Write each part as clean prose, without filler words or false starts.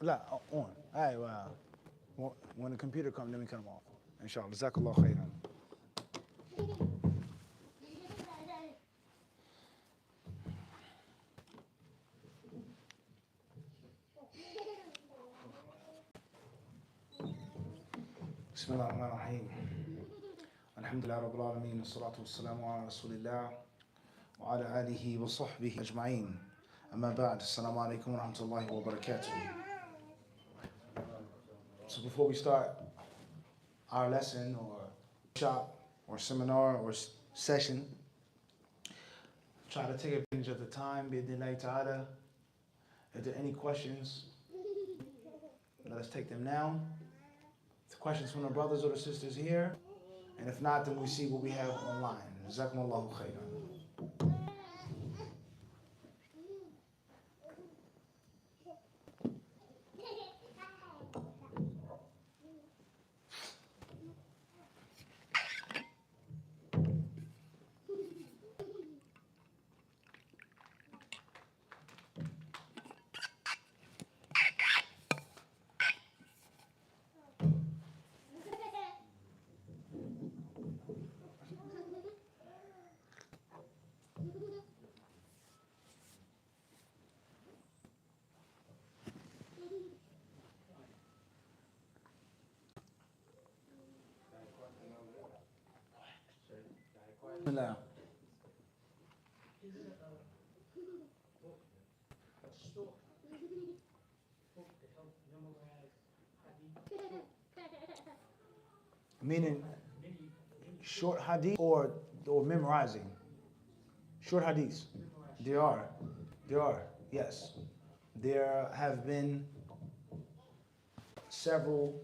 لا, on. أيوة. When the computer comes, then we come off. Inshallah. Jazakallah khairan. بسم الله الرحمن الرحيم الحمد لله رب العالمين والصلاة والسلام على رسول الله وعلى آله وصحبه أجمعين أما بعد السلام عليكم ورحمة الله وبركاته. So before we start our lesson or workshop or seminar or session, try to take advantage of the time, bi'idhnillahi ta'ala. If there are any questions, let us take them now. Questions from the brothers or the sisters here, and if not, then we see what we have online. Jazakumullahu khairan. Bismillah. Meaning short hadith or memorizing? Short hadiths. There are, yes. There have been several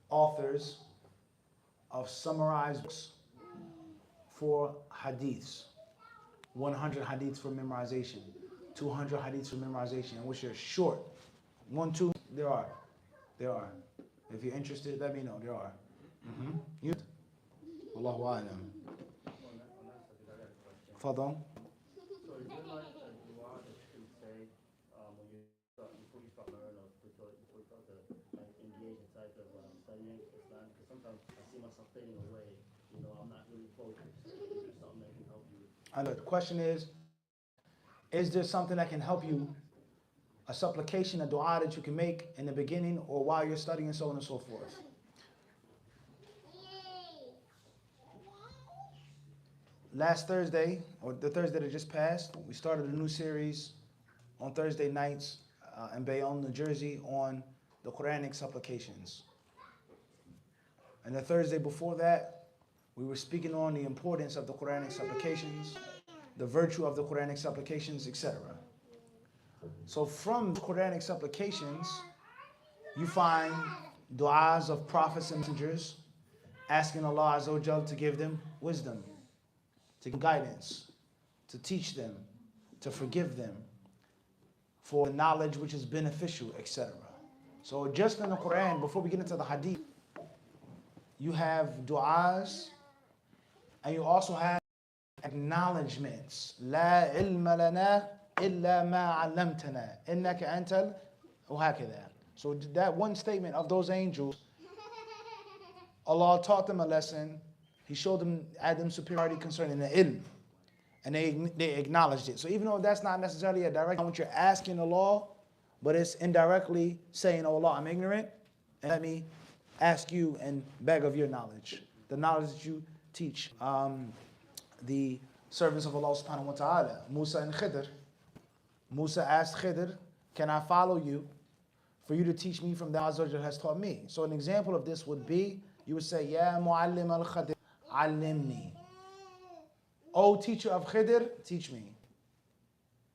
authors of summarized books for hadiths. 100 hadiths for memorization, 200 hadiths for memorization, which are short. 1, 2, there are. If you're interested, let me know, there are. You? Allahu a'lam. Fadal. So is there like a dua that you can say when you start, before you start learning or before you start to like, engage in type of studying Islam? Because sometimes I see myself fading away. You know, I'm not really focused. Is there something that can help you? I know. The question is there something that can help you? A supplication, a dua that you can make in the beginning or while you're studying and so on and so forth. Last Thursday, or the Thursday that just passed, we started a new series on Thursday nights in Bayonne, New Jersey on the Quranic supplications. And the Thursday before that, we were speaking on the importance of the Quranic supplications, the virtue of the Quranic supplications, etc. So from the Quranic supplications, you find du'as of prophets and messengers asking Allah Azza wa Jal to give them wisdom, to give guidance, to teach them, to forgive them, for knowledge which is beneficial, etc. So just in the Quran, before we get into the hadith, you have du'as and you also have acknowledgements. La ilma lana illa ma 'allamtana innaka antal وهكذا. So that one statement of those angels, Allah taught them a lesson. He showed them Adam's superiority concerning the ilm, and they acknowledged it. So even though that's not necessarily a direct what you're asking Allah, but it's indirectly saying, "Oh Allah, I'm ignorant, and let me ask you and beg of your knowledge, the knowledge that you teach." The servants of Allah subhanahu wa ta'ala, Musa and Khidr. Musa asked Khidr, "Can I follow you for you to teach me from the Azza wa Jal has taught me?" So an example of this would be, you would say, "Ya muallim al-Khidr, allimni." O teacher of Khidr, teach me.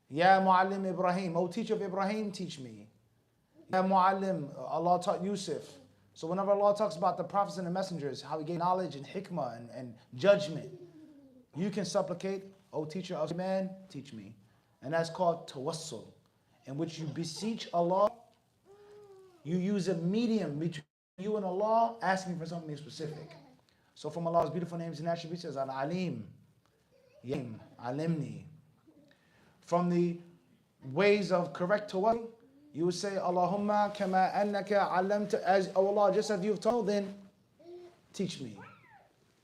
Ya muallim Ibrahim, O teacher of Ibrahim, teach me. Ya muallim, Allah taught Yusuf. So whenever Allah talks about the prophets and the messengers, how he gave knowledge and hikmah and judgment, you can supplicate, O teacher of man, teach me. And that's called tawassul, in which you beseech Allah. You use a medium between you and Allah, asking for something specific. So from Allah's beautiful names and attributes, it says Al-Alim, Yim, Alimni. From the ways of correct tawassul, You would say, Allahumma kama annaka allamta, as, oh Allah, just as you've told, then teach me.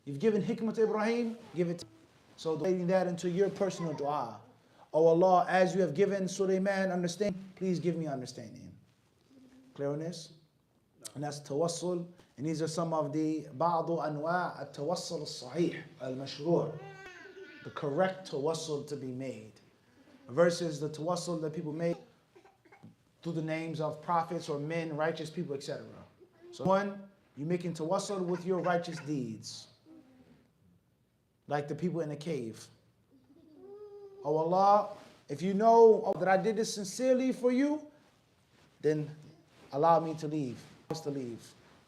You've given hikmah to Ibrahim, give it to me. So relating that into your personal dua. Oh Allah, as you have given Sulaiman understanding, please give me understanding. Clear on this? And that's tawassul. And these are some of the بعض أنواع التوسل الصحيح المشروع. The correct tawassul to be made. Versus the tawassul that people make through the names of prophets or men, righteous people, etc. So one, you're making tawassul with your righteous deeds. Like the people in the cave. Oh Allah, if you know that I did this sincerely for you, then allow me to leave. To leave.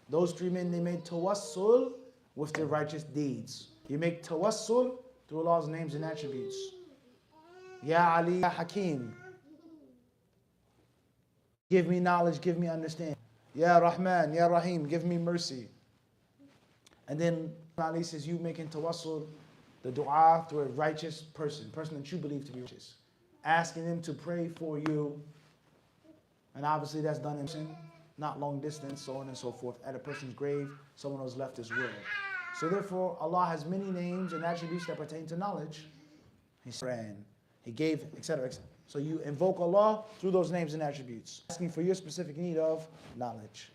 Those three men, they made tawassul with their righteous deeds. You make tawassul through Allah's names and attributes. Ya Ali, Ya Hakim. Give me knowledge, give me understanding. Ya Rahman, Ya Rahim, give me mercy. And then Ali says, you making tawassul, the dua, through a righteous person that you believe to be righteous. Asking them to pray for you. And obviously that's done in sin, not long distance, so on and so forth. At a person's grave, someone who's left his will. So therefore, Allah has many names and attributes that pertain to knowledge. He gave, etc., etc. So you invoke Allah through those names and attributes, asking for your specific need of knowledge.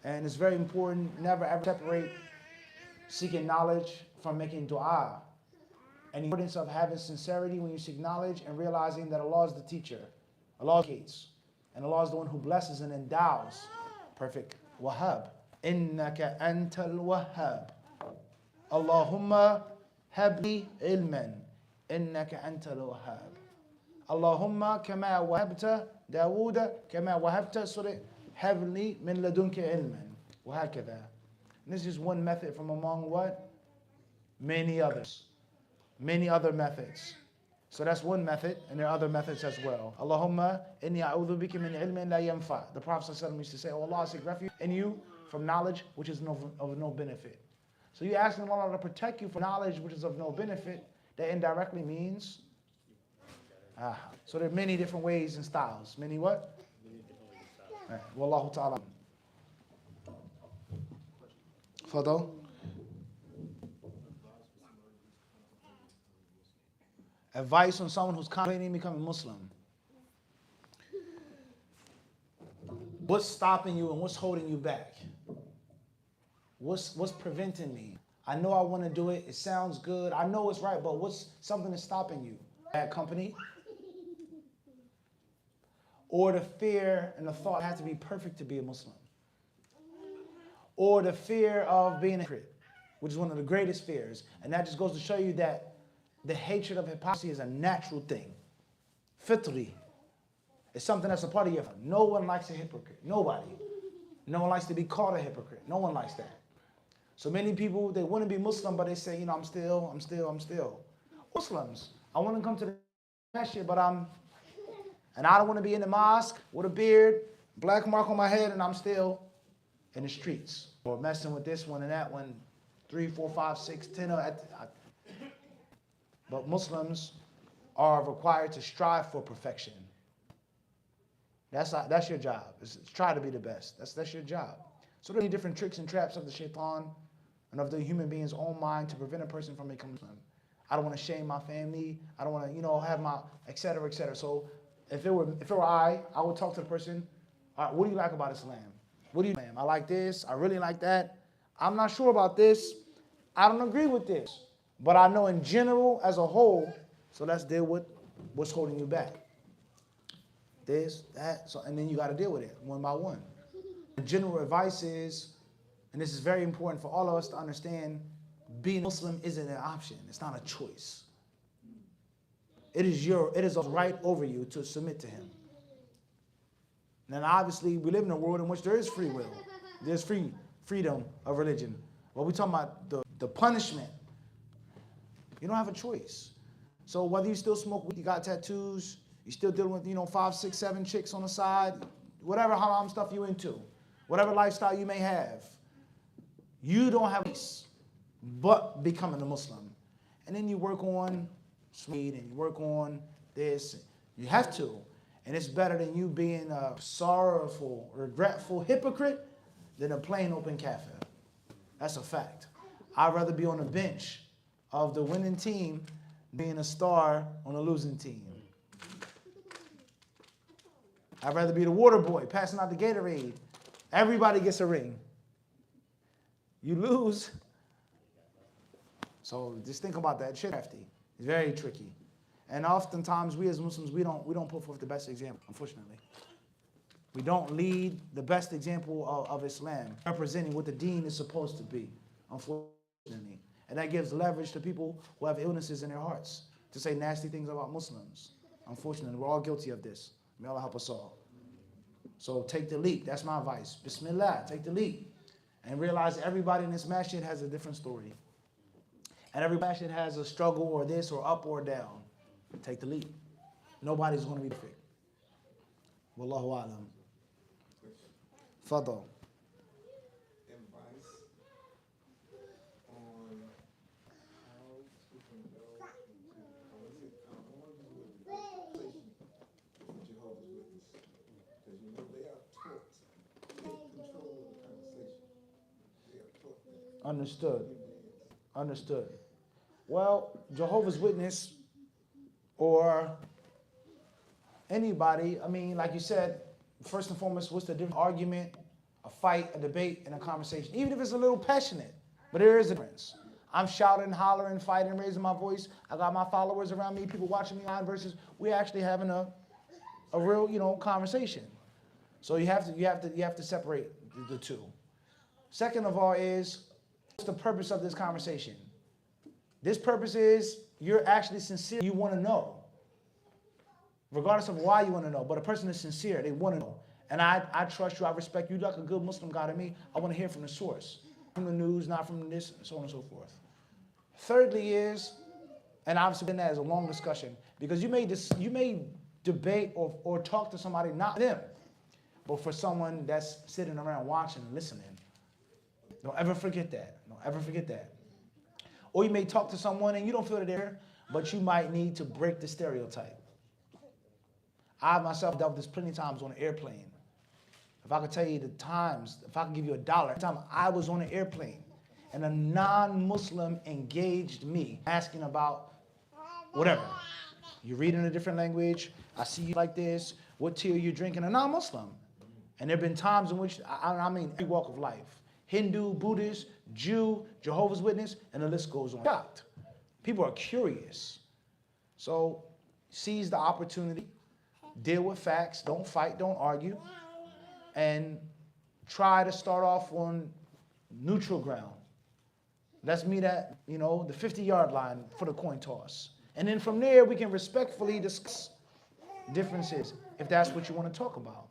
And it's very important, never ever separate seeking knowledge from making dua. And the importance of having sincerity when you seek knowledge and realizing that Allah is the teacher. Allah educates. And Allah is the one who blesses and endows. Perfect. Wahhab. Innaka antal wahhab. Allahumma habli ilman. Innaka antal wahhab. Allahumma kama wahabta Dawuda kama wahabta surah habli min ladunka ilman. Wahakadha. And this is one method from among what? Many others. Many other methods. So that's one method, and there are other methods as well. Allahumma inni a'udhu bika min ilmin la yanfa. The Prophet ﷺ used to say, oh Allah, I seek refuge in you from knowledge which is of no benefit. So you're asking Allah to protect you from knowledge which is of no benefit. That indirectly means, so there are many different ways and styles. Many what? Many different ways and styles. Wallahu ta'ala. Fadal. Advice on someone who's contemplating becoming Muslim. What's stopping you and what's holding you back? What's preventing me? I know I want to do it. It sounds good. I know it's right, but what's something that's stopping you? Bad company? Or the fear and the thought I have to be perfect to be a Muslim? Or the fear of being a hypocrite, which is one of the greatest fears. And that just goes to show you that the hatred of hypocrisy is a natural thing. Fitri. It's something that's a part of your life. No one likes a hypocrite. Nobody. No one likes to be called a hypocrite. No one likes that. So many people, they want to be Muslim, but they say, you know, I'm still. Muslims, I want to come to the masjid, but and I don't want to be in the mosque with a beard, black mark on my head, and I'm still in the streets. Or messing with this one and that one, 3, 4, 5, 6, 10. But Muslims are required to strive for perfection. That's your job. It's try to be the best. That's your job. So there are many different tricks and traps of the shaitan and of the human being's own mind to prevent a person from becoming Muslim. I don't want to shame my family. I don't want to, have my, et cetera, et cetera. So if it were I would talk to the person, all right, what do you like about Islam? What do you like? I like this. I really like that. I'm not sure about this. I don't agree with this. But I know in general, as a whole, so let's deal with what's holding you back. This, that, so, and then you got to deal with it one by one. The general advice is, and this is very important for all of us to understand, being Muslim isn't an option. It's not a choice. It is right over you to submit to him. And obviously, we live in a world in which there is free will. There's freedom of religion. But we're talking about the punishment. You don't have a choice. So whether you still smoke weed, you got tattoos, you're still dealing with, 5, 6, 7 chicks on the side, whatever haram stuff you into, whatever lifestyle you may have, you don't have a choice but becoming a Muslim. And then you work on weed and you work on this. You have to. And it's better than you being a sorrowful, regretful hypocrite than a plain open kafir. That's a fact. I'd rather be on the bench of the winning team than being a star on a losing team. I'd rather be the water boy passing out the Gatorade. Everybody gets a ring. You lose. So just think about that. It's crafty. It's very tricky. And oftentimes we as Muslims, we don't put forth the best example, unfortunately. We don't lead the best example of Islam, representing what the deen is supposed to be, unfortunately. And that gives leverage to people who have illnesses in their hearts to say nasty things about Muslims. Unfortunately, we're all guilty of this. May Allah help us all. So take the leap. That's my advice. Bismillah, take the leap. And realize everybody in this masjid has a different story. And every masjid has a struggle or this or up or down. Take the leap. Nobody's going to be perfect. Wallahu a'lam. Fadal. Advice on how to condone, I want to do a conversation with Jehovah's Witnesses. Because you know they are taught to take control of the conversation. They are taught that. Understood. Understood. Well, Jehovah's Witness or anybody, I mean, like you said, first and foremost, what's the difference? Argument, a fight, a debate, and a conversation. Even if it's a little passionate, but there is a difference. I'm shouting, hollering, fighting, raising my voice. I got my followers around me, people watching me on versus we actually having a real, conversation. So you have to separate the two. Second of all is, what's the purpose of this conversation? This purpose is you're actually sincere. You want to know. Regardless of why you want to know. But a person is sincere. They want to know. And I trust you. I respect you. Like a good Muslim guy to me. I want to hear from the source. From the news, not from this, so on and so forth. Thirdly is, and obviously then that is a long discussion, because you may debate or talk to somebody, not them, but for someone that's sitting around watching and listening. Don't ever forget that. Don't ever forget that. Or you may talk to someone and you don't feel they're there, but you might need to break the stereotype. I myself dealt with this plenty of times on an airplane. If I could tell you the times, if I could give you $1, time I was on an airplane and a non-Muslim engaged me asking about whatever. You're reading a different language. I see you like this. What tea are you drinking? A non-Muslim. And there have been times in which, I mean, every walk of life. Hindu, Buddhist, Jew, Jehovah's Witness, and the list goes on. Shocked. People are curious. So seize the opportunity, deal with facts, don't fight, don't argue, and try to start off on neutral ground. Let's meet at, the 50-yard line for the coin toss. And then from there, we can respectfully discuss differences if that's what you want to talk about.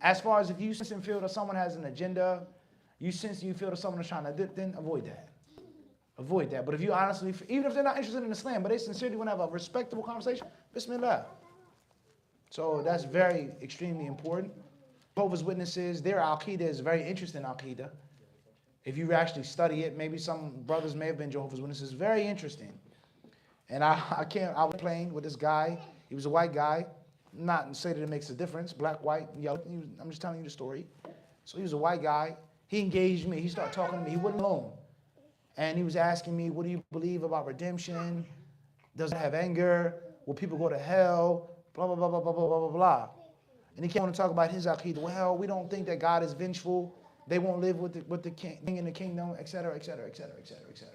As far as if you sense and feel that someone has an agenda, you feel that someone is trying to, then avoid that. Avoid that. But if you honestly, even if they're not interested in Islam, but they sincerely want to have a respectable conversation, bismillah. So that's very, extremely important. Jehovah's Witnesses, their Aqidah is very interesting Aqidah. If you actually study it, maybe some brothers may have been Jehovah's Witnesses. Very interesting. And I was playing with this guy. He was a white guy. Not to say that it makes a difference, black, white, yellow. I'm just telling you the story. So he was a white guy. He engaged me. He started talking to me. He wasn't alone. And he was asking me, what do you believe about redemption? Does it have anger? Will people go to hell? Blah, blah, blah, blah, blah, blah, blah, blah. And he came on to talk about his Aqidah. Well, we don't think that God is vengeful. They won't live with the king in the kingdom, et cetera, et cetera, et cetera, et cetera, et cetera.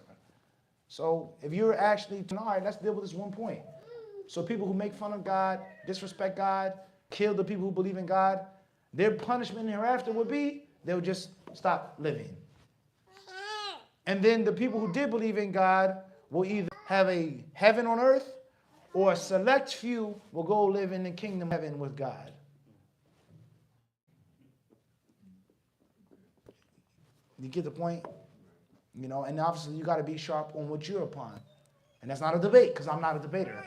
So if you're actually, all right, let's deal with this one point. So people who make fun of God, disrespect God, kill the people who believe in God, their punishment hereafter would be, they'll just stop living. And then the people who did believe in God will either have a heaven on earth or a select few will go live in the kingdom of heaven with God. You get the point? And obviously you got to be sharp on what you're upon. And that's not a debate, because I'm not a debater.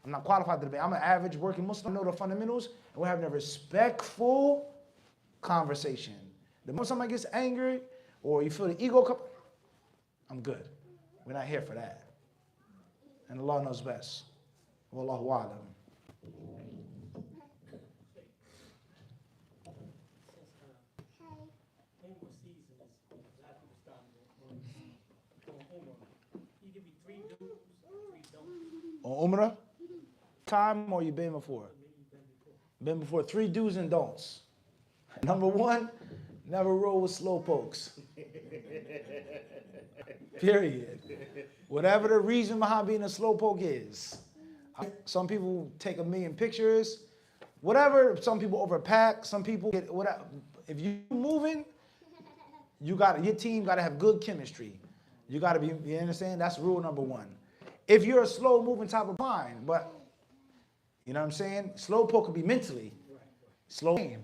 I'm not qualified to debate. I'm an average working Muslim. I know the fundamentals, and we're having a respectful conversation. The moment somebody gets angry or you feel the ego come, I'm good. We're not here for that. And Allah knows best. Wallahu a'lam. Umrah? Time or you been before? Been before. 3 do's and don'ts. Number 1, never roll with slow pokes. Period. Whatever the reason behind being a slowpoke is. Some people take 1,000,000 pictures. Whatever, some people overpack, some people get whatever. If you moving, your team gotta have good chemistry. You gotta be, you understand? That's rule number 1. If you're a slow moving type of fine, but you know what I'm saying? Slow poke could be mentally. Slow game.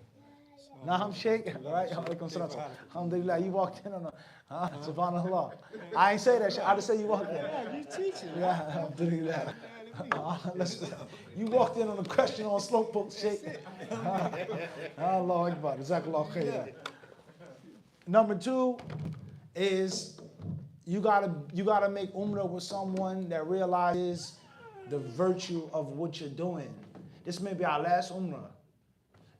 Nah, I'm shaking. Right? Alhamdulillah, you walked in on a subhanallah. I ain't say that shit. I just say you walked in. Yeah, you teaching. Yeah, alhamdulillah. You walked in on a question on slow poke shake. Allahu Akbar. Jazakallah khair. Number 2 is you gotta make umrah with someone that realizes the virtue of what you're doing. This may be our last umrah.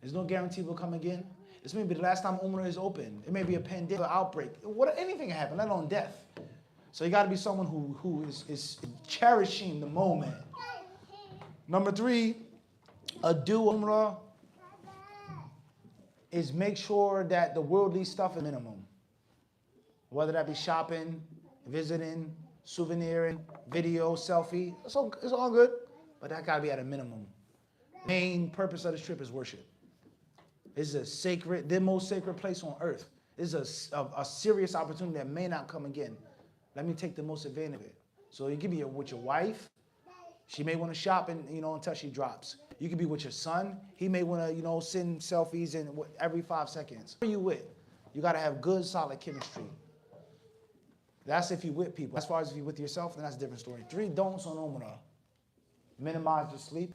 There's no guarantee we'll come again. This may be the last time umrah is open. It may be a pandemic, outbreak. Anything can happen, let alone death. So you got to be someone who is cherishing the moment. Number 3, a do umrah is make sure that the worldly stuff is minimum. Whether that be shopping, visiting, souveniring, video, selfie, it's all good, but that got to be at a minimum. Main purpose of this trip is worship. This is the most sacred place on earth. This is a serious opportunity that may not come again. Let me take the most advantage of it. So you can be with your wife. She may want to shop until she drops. You can be with your son. He may want to, send selfies every 5 seconds. Who are you with? You got to have good, solid chemistry. That's if you with people. As far as if you with yourself, then that's a different story. 3 don'ts on Umrah. Minimize your sleep.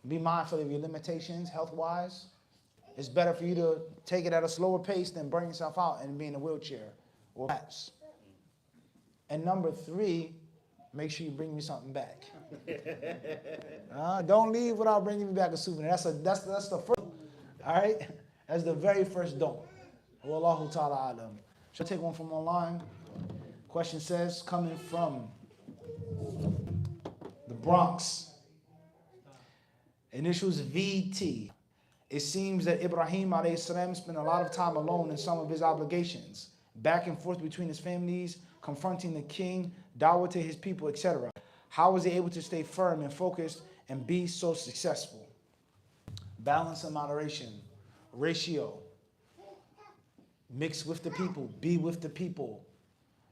Be mindful of your limitations, health-wise. It's better for you to take it at a slower pace than burn yourself out and be in a wheelchair or perhaps. And number 3, make sure you bring me something back. Don't leave without bringing me back a souvenir. That's the first. All right, that's the very first don't. Wallahu ta'ala alam. Should I take one from online? Question says, coming from the Bronx. Initials VT. It seems that Ibrahim alayhi salam spent a lot of time alone in some of his obligations, back and forth between his families, confronting the king, dawah to his people, etc. How was he able to stay firm and focused and be so successful? Balance and moderation, ratio. Mix with the people, be with the people.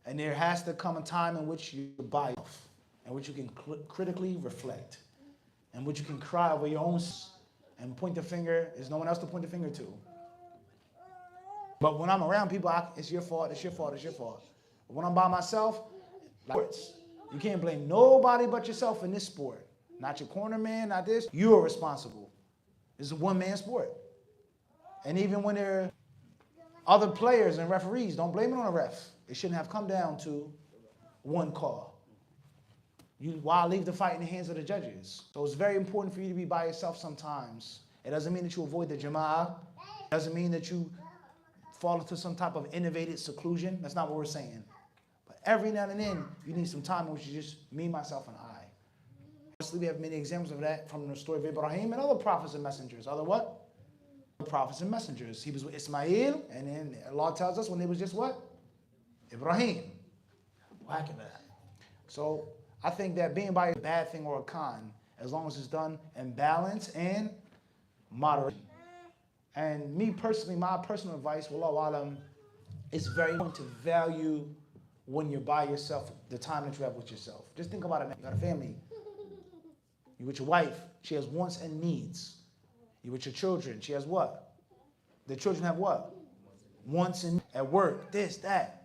And there has to come a time in which you buy off, in which you can critically reflect, in which you can cry over your own and point the finger. There's no one else to point the finger to. But when I'm around people, it's your fault, it's your fault, it's your fault. But when I'm by myself, you can't blame nobody but yourself in this sport. Not your corner man, not this. You are responsible. It's a one-man sport. And even when there are other players and referees, don't blame it on a ref. It shouldn't have come down to one call. Why leave the fight in the hands of the judges? So it's very important for you to be by yourself sometimes. It doesn't mean that you avoid the jama'ah. It doesn't mean that you fall into some type of innovated seclusion. That's not what we're saying. But every now and then, you need some time in which you just me, myself, and I. Obviously, we have many examples of that from the story of Ibrahim and other prophets and messengers. Other what? Prophets and messengers. He was with Ismail, and then Allah tells us when they was just what? Ibrahim. So I think that being by a bad thing or a con, as long as it's done in balance and moderation. And me personally, my personal advice, wallahu alam, it's very important to value when you're by yourself, the time that you have with yourself. Just think about it, man. You got a family. You with your wife, she has wants and needs. You with your children, she has what? The children have what? Wants and at work, this, that.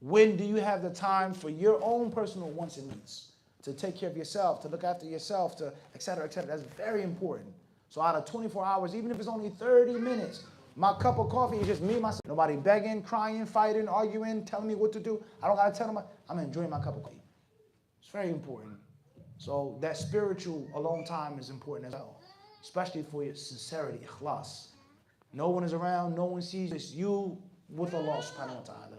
When do you have the time for your own personal wants and needs? To take care of yourself, to look after yourself, to et cetera, et cetera. That's very important. So out of 24 hours, even if it's only 30 minutes, my cup of coffee is just me, myself. Nobody begging, crying, fighting, arguing, telling me what to do. I don't got to tell them. I'm enjoying my cup of coffee. It's very important. So that spiritual alone time is important as well, especially for your sincerity, ikhlas. No one is around, no one sees. It's you with Allah subhanahu wa ta'ala.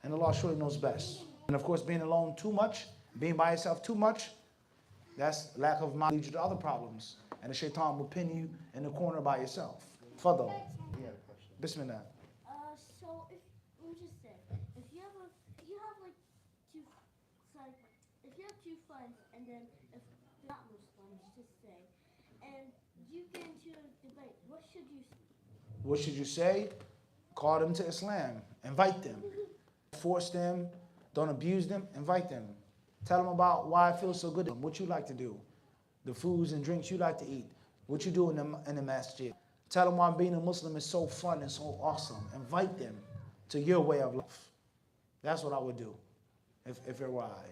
And Allah surely knows best. And of course, being alone too much Being by yourself too much, that's lack of mind, leads you to other problems. And the shaitan will pin you in the corner by yourself. Fadal. He had a question. Bismillah. So if let me just say, if you have like two, like if you have two friends and then if they're not Muslims, just say, and you get into a debate, what should you say? What should you say? Call them to Islam. Invite them. Force them. Don't abuse them. Invite them. Tell them about why it feels so good. What you like to do. The foods and drinks you like to eat. What you do in the masjid. Tell them why being a Muslim is so fun and so awesome. Invite them to your way of life. That's what I would do if it were I.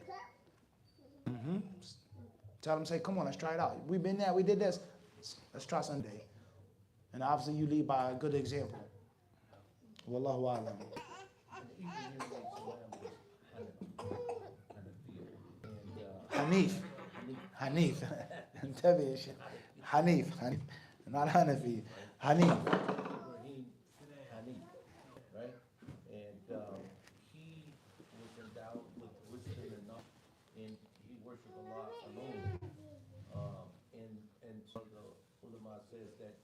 Tell them, say, come on, let's try it out. We've been there, we did this. Let's try Sunday. And obviously you lead by a good example. Wallahu a'lam. Hanif. Hanif. Hanif. Hanif. Not Hanafi. Hanif. Ibrahim Hanif, right? And he was endowed with wisdom enough, and he worshiped Allah alone. And so the ulama says that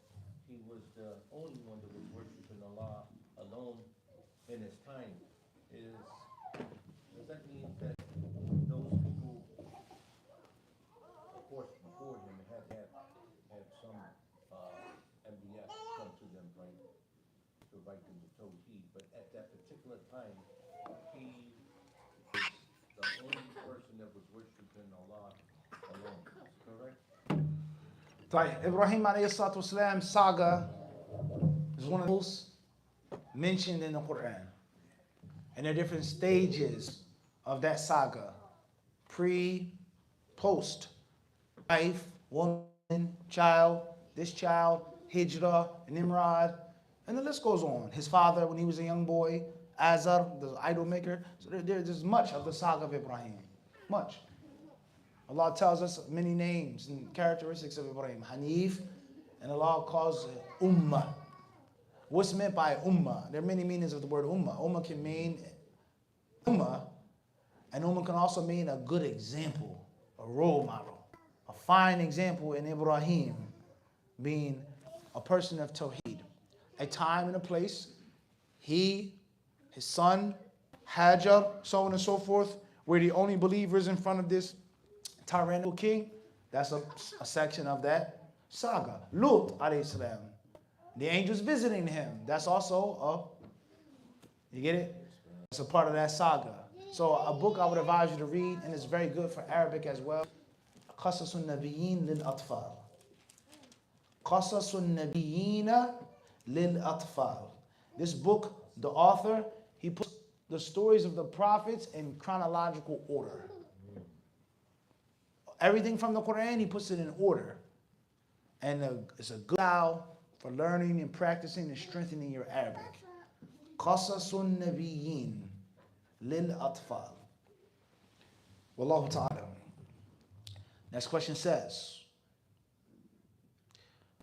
he was the only one that was worshiping Allah alone in his time. Does that mean that those people, of course, before him had some MBS come to them, right, to write them to Tawheed, but at that particular time, he was the only person that was worshiping Allah alone, correct? Ibrahim alayhi salatu wasalam saga is one of the most mentioned in the Quran. And there are different stages of that saga. Pre, post, wife, woman, child, this child, Hijrah, Nimrod, and the list goes on. His father, when he was a young boy, Azar, the idol maker. So there's much of the saga of Ibrahim. Much. Allah tells us many names and characteristics of Ibrahim. Hanif, and Allah calls it Ummah. What's meant by Ummah? There are many meanings of the word Ummah. Ummah can mean Ummah, and Ummah can also mean a good example, a role model, a fine example in Ibrahim being a person of Tawheed. A time and a place, he, his son, Hajar, so on and so forth, were the only believers in front of this tyrannical king. That's a section of that saga. Lut alayhi salam, the angels visiting him. That's also you get it? It's a part of that saga. So a book I would advise you to read, and it's very good for Arabic as well. Qasasun Nabiyyin lil Atfal. Qasasun Nabiyyin lil Atfal. This book, the author, he puts the stories of the prophets in chronological order. Everything from the Quran, he puts it in order. And it's a good style for learning and practicing and strengthening your Arabic. Qasasun Nabiyyin lil Atfal. Wallahu ta'ala. Next question says,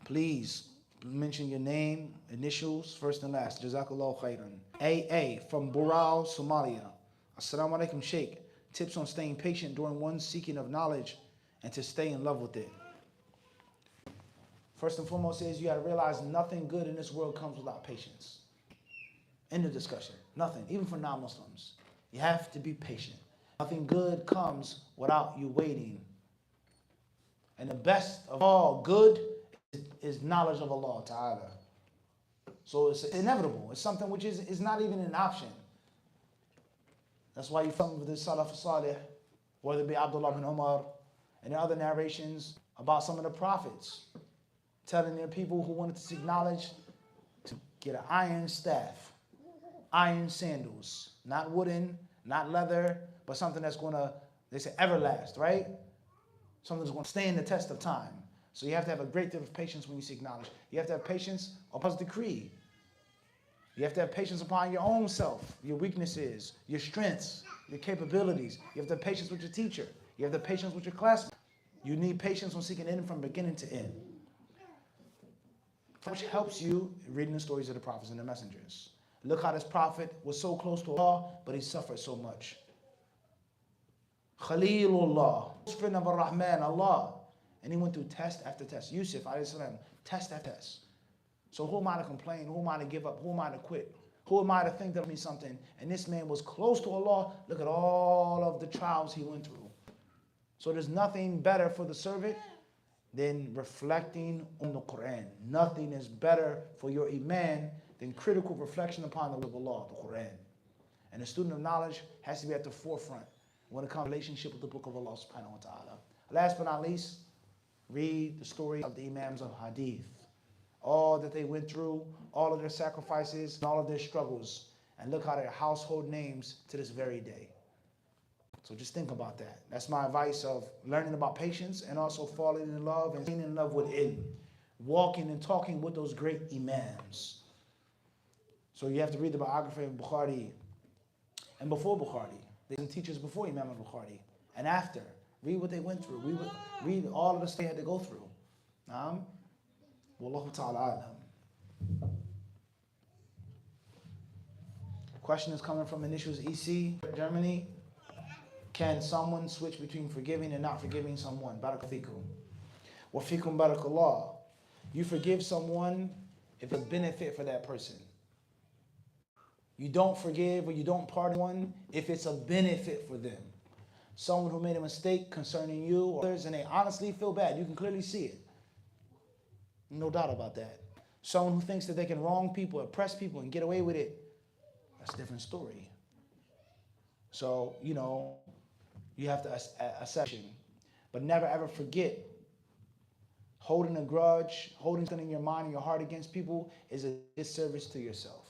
please mention your name, initials, first and last. Jazakallahu khairan. AA from Burao, Somalia. Assalamu alaikum, Sheikh. Tips on staying patient during one's seeking of knowledge and to stay in love with it. First and foremost is you got to realize nothing good in this world comes without patience. End of discussion. Nothing, even for non-Muslims. You have to be patient. Nothing good comes without you waiting. And the best of all good is knowledge of Allah Ta'ala. So it's inevitable. It's something which is not even an option. That's why you find with the Salaf Salih, whether it be Abdullah bin Umar, and the other narrations about some of the prophets, telling their people who wanted to seek knowledge to get an iron staff, iron sandals, not wooden, not leather, but something that's going to, they say, everlast, right? Something that's going to stand the test of time. So you have to have a great deal of patience when you seek knowledge. You have to have patience upon His decree. You have to have patience upon your own self, your weaknesses, your strengths, your capabilities. You have to have patience with your teacher. You have to have patience with your classmates. You need patience when seeking in from beginning to end, which helps you reading the stories of the prophets and the messengers. Look how this prophet was so close to Allah, but he suffered so much. Khalilullah, friend of Ar-Rahman, Allah. And he went through test after test. Yusuf, alayhi salam, test after test. So who am I to complain? Who am I to give up? Who am I to quit? Who am I to think that means something? And this man was close to Allah. Look at all of the trials he went through. So there's nothing better for the servant than reflecting on the Quran. Nothing is better for your iman than critical reflection upon the word of Allah, the Quran. And a student of knowledge has to be at the forefront when it comes to relationship with the book of Allah subhanahu wa ta'ala. Last but not least, read the story of the Imams of Hadith. All that they went through, all of their sacrifices, and all of their struggles. And look how they're household names to this very day. So just think about that. That's my advice of learning about patience and also falling in love and being in love with ilm. Walking and talking with those great Imams. So you have to read the biography of Bukhari. And before Bukhari, they didn't teach us before Imam al-Bukhari. And after, read what they went through. Read all of the stuff they had to go through. Wallahu ta'ala alam. Question is coming from Initials EC, Germany. Can someone switch between forgiving and not forgiving someone? Barakallahu. Wa fikum barakallah. You forgive someone if it's a benefit for that person. You don't forgive or you don't pardon one if it's a benefit for them. Someone who made a mistake concerning you or others and they honestly feel bad. You can clearly see it. No doubt about that. Someone who thinks that they can wrong people, oppress people, and get away with it, that's a different story. So, you have to assess it. But never ever forget, holding a grudge, holding something in your mind and your heart against people is a disservice to yourself.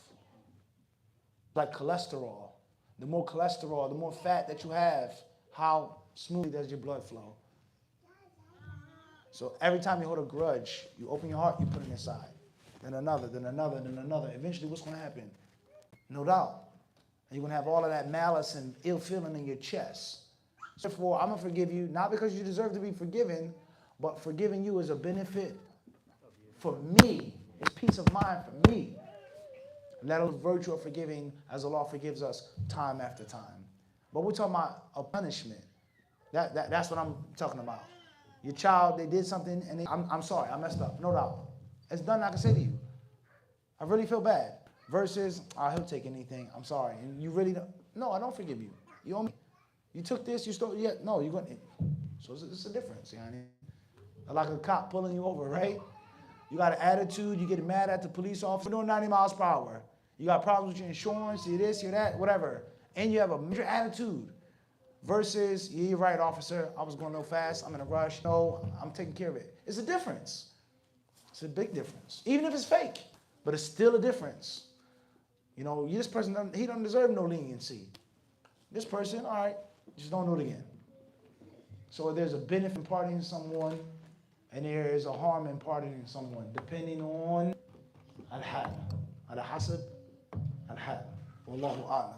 Like cholesterol. The more cholesterol, the more fat that you have, how smoothly does your blood flow? So every time you hold a grudge, you open your heart, you put it aside. Then another, then another, then another. Eventually, what's going to happen? No doubt. You're going to have all of that malice and ill feeling in your chest. Therefore, I'm going to forgive you, not because you deserve to be forgiven, but forgiving you is a benefit for me. It's peace of mind for me. And that is the virtue of forgiving as Allah forgives us time after time. But we're talking about a punishment. That's what I'm talking about. Your child, they did something, and I'm sorry, I messed up. No doubt. It's done, I can say to you. I really feel bad. Versus, he'll take anything. I'm sorry. And you really don't. No, I don't forgive you. You owe me. You took this, you stole it. No, you're going to. So it's a difference. You know what I mean? Like a cop pulling you over, right? You got an attitude, you get mad at the police officer, doing 90 miles per hour. You got problems with your insurance, you this, you that, whatever. And you have a major attitude. Versus, yeah, you're right, officer. I was going a little fast. I'm in a rush. No, I'm taking care of it. It's a difference. It's a big difference. Even if it's fake, but it's still a difference. This person, he doesn't deserve no leniency. This person, all right, just don't do it again. So there's a benefit in pardoning someone, and there is a harm in pardoning someone, depending on al-hal. Al-hasab, al-hal. Wallahu a'lam.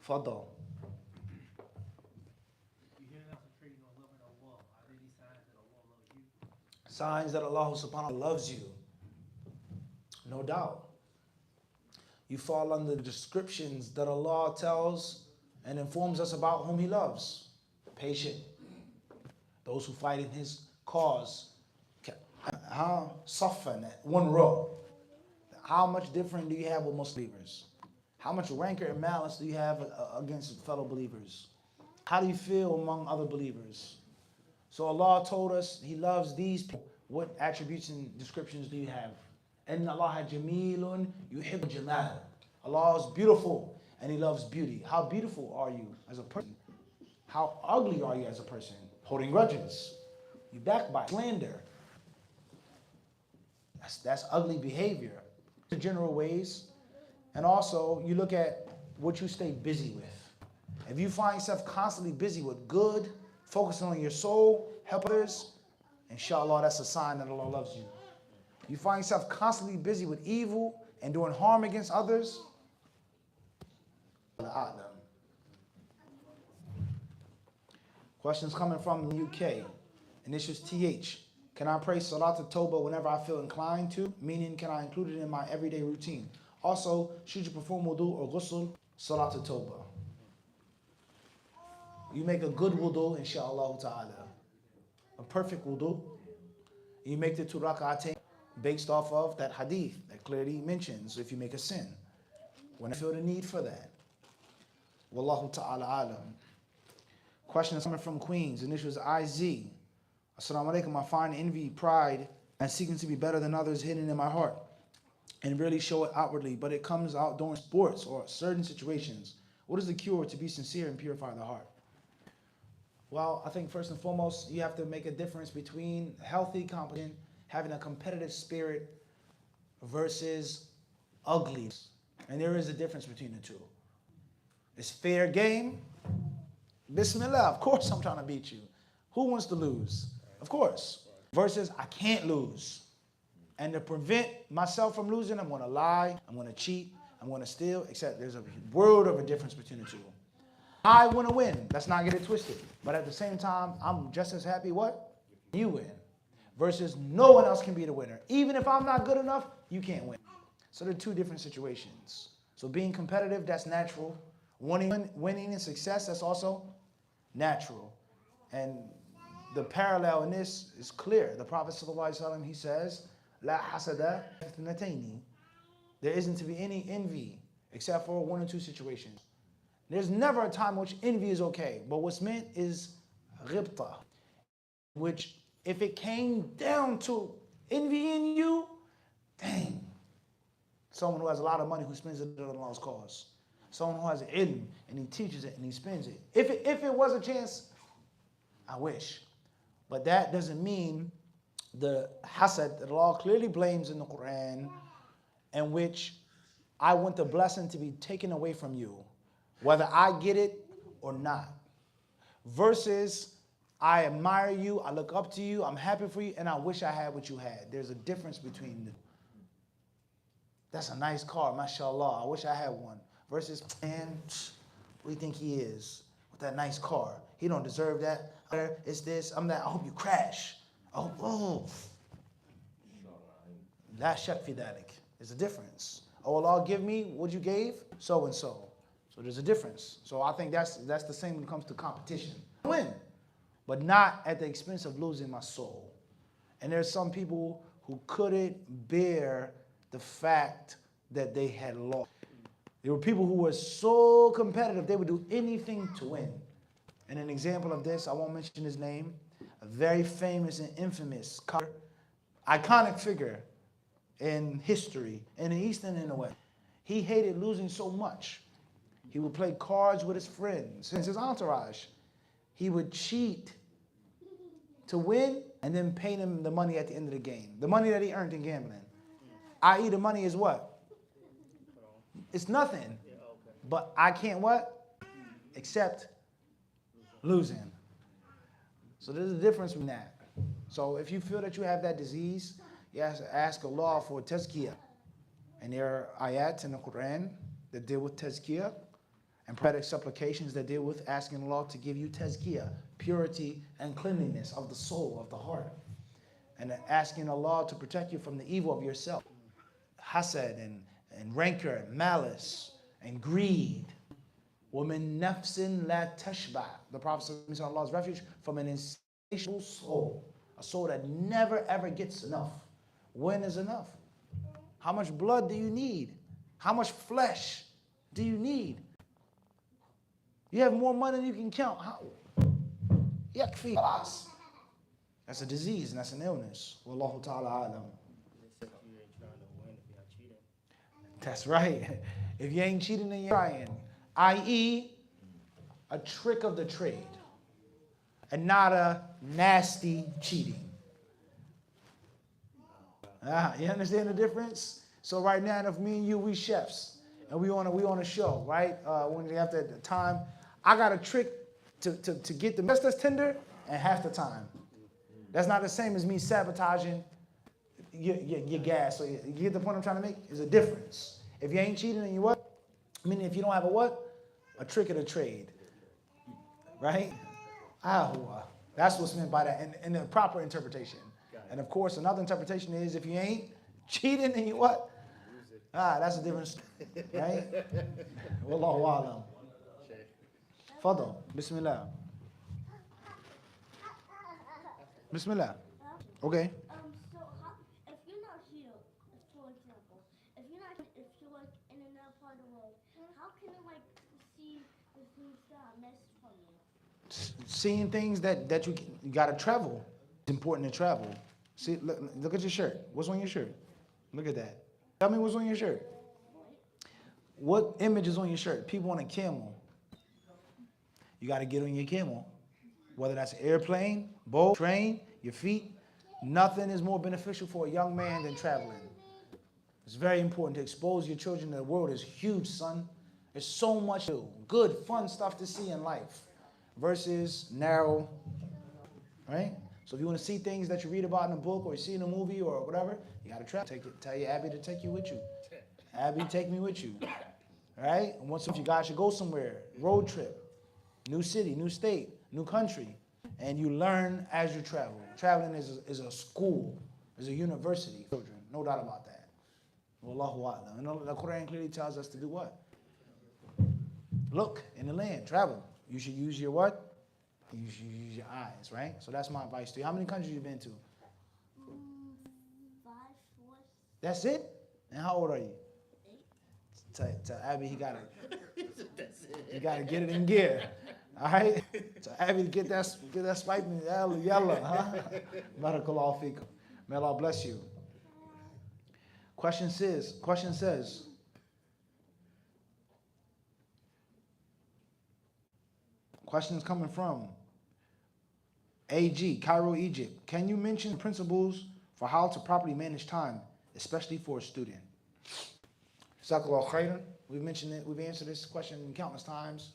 Fadal. Signs that Allah subhanahu wa ta'ala loves you. No doubt. You fall under the descriptions that Allah tells and informs us about whom He loves. Patient. Those who fight in His cause. How soften that one row. How much different do you have with Muslim believers? How much rancor and malice do you have against fellow believers? How do you feel among other believers? So Allah told us He loves these people. What attributes and descriptions do you have? And Allah jamilun yuhibbu jamal. Allah is beautiful and He loves beauty. How beautiful are you as a person? How ugly are you as a person? Holding grudges. You backbite, slander. That's ugly behavior. The general ways. And also, you look at what you stay busy with. If you find yourself constantly busy with good, focusing on your soul, help others, inshallah, that's a sign that Allah loves you. You find yourself constantly busy with evil and doing harm against others. Questions coming from the UK. Initials TH. Can I pray Salat al-Tawbah whenever I feel inclined to? Meaning, can I include it in my everyday routine? Also, should you perform wudu or ghusl Salat al-Tawbah? You make a good wudu, inshallah ta'ala. A perfect wudu. You make the 2 rak'atayn based off of that hadith that clearly mentions if you make a sin. When I feel the need for that. Wallahu ta'ala alam. Question is coming from Queens. Initials IZ. Assalamu alaikum. I find envy, pride, and seeking to be better than others hidden in my heart and really show it outwardly, but it comes out during sports or certain situations. What is the cure to be sincere and purify the heart? Well, I think first and foremost, you have to make a difference between healthy competition, having a competitive spirit versus ugliness. And there is a difference between the two. It's fair game. Bismillah, of course I'm trying to beat you. Who wants to lose? Of course. Versus I can't lose. And to prevent myself from losing, I'm going to lie, I'm going to cheat, I'm going to steal, except there's a world of a difference between the two. I want to win. Let's not get it twisted. But at the same time, I'm just as happy what? You win. Versus no one else can be the winner. Even if I'm not good enough, you can't win. So they're two different situations. So being competitive, that's natural. Winning and success, that's also natural. And the parallel in this is clear. The Prophet ﷺ, he says, La hasada ithnatayni. There isn't to be any envy except for 1 or 2 situations. There's never a time in which envy is okay. But what's meant is ghibta, which if it came down to envying you, dang. Someone who has a lot of money who spends it on Allah's cause. Someone who has ilm and he teaches it and he spends it. If it was a chance, I wish. But that doesn't mean the hasad that Allah clearly blames in the Quran, in which I want the blessing to be taken away from you, whether I get it or not. Versus I admire you, I look up to you, I'm happy for you, and I wish I had what you had. There's a difference between them. That's a nice car, mashallah, I wish I had one. Versus, man, what do you think he is with that nice car? He don't deserve that. It's this, I'm that, I hope you crash. Oh. La shak fi dhalik. There's a difference. Oh, Allah give me what you gave, so and so. So there's a difference. So I think that's the same when it comes to competition. Win, but not at the expense of losing my soul. And there's some people who couldn't bear the fact that they had lost. There were people who were so competitive, they would do anything to win. And an example of this, I won't mention his name, a very famous and infamous, iconic figure in history, in the East and in the West. He hated losing so much. He would play cards with his friends, his entourage. He would cheat to win and then pay them the money at the end of the game. The money that he earned in gambling. I.e. the money is what? It's nothing. But I can't what? Accept losing. So there's a difference from that. So if you feel that you have that disease, you have to ask Allah for tazkiyah. And there are ayats in the Quran that deal with tazkiyah and prophetic supplications that deal with asking Allah to give you tazkiyah, purity and cleanliness of the soul, of the heart. And asking Allah to protect you from the evil of yourself. Hasad and rancor and malice and greed. وَمِن نَفْسٍ لَا تَشْبَعْ. The Prophet says Allah's refuge from an insatiable soul. A soul that never ever gets enough. When is enough? How much blood do you need? How much flesh do you need? You have more money than you can count. Yakfi. That's a disease and that's an illness. Wallahu ta'ala alam. That's right. If you ain't cheating, then you're trying. I.e., a trick of the trade. And not a nasty cheating. You understand the difference? So right now, if me and you, we chefs, and we on a show, right? When we have the time, I got a trick to get the best that's tender and half the time. That's not the same as me sabotaging your gas. So you get the point I'm trying to make? There's a difference. If you ain't cheating, then you what? I mean, if you don't have a what? A trick of the trade, right? That's what's meant by that in the proper interpretation. And of course, another interpretation is if you ain't cheating, then you what? That's a difference, right? Wallahu alam. Fadal, bismillah. Bismillah. Okay. So how, if you're not here, for example, if you're not, if you're like in another part of the world, how can you like see the things that are missed from you? Seeing things that you gotta travel. It's important to travel. See, look at your shirt. What's on your shirt? Look at that. Tell me what's on your shirt. What image is on your shirt? People on a camel. You got to get on your camel. Whether that's an airplane, boat, train, your feet. Nothing is more beneficial for a young man than traveling. It's very important to expose your children to the world. Is huge, son. There's so much good, fun stuff to see in life versus narrow, right? So if you want to see things that you read about in a book or you see in a movie or whatever, you got to travel. Tell your Abby to take you with you. Abby, take me with you. Right? And once you guys should go somewhere, road trip, new city, new state, new country, and you learn as you travel. Traveling is a school, is a university, children, no doubt about that. Wallahu a'lam. And the Quran clearly tells us to do what? Look in the land, travel. You should use your what? You should use your eyes, right? So that's my advice to you. How many countries you been to? 5, 4. That's it? And how old are you? 8. Tell Abby he gotta get it in gear. All right? So Abby get that spiking yellow, huh? Barakallahu feekum. May Allah bless you. Question says, question is coming from AG, Cairo, Egypt. Can you mention principles for how to properly manage time, especially for a student? Jazakallahu khairan. We've mentioned it. We've answered this question countless times.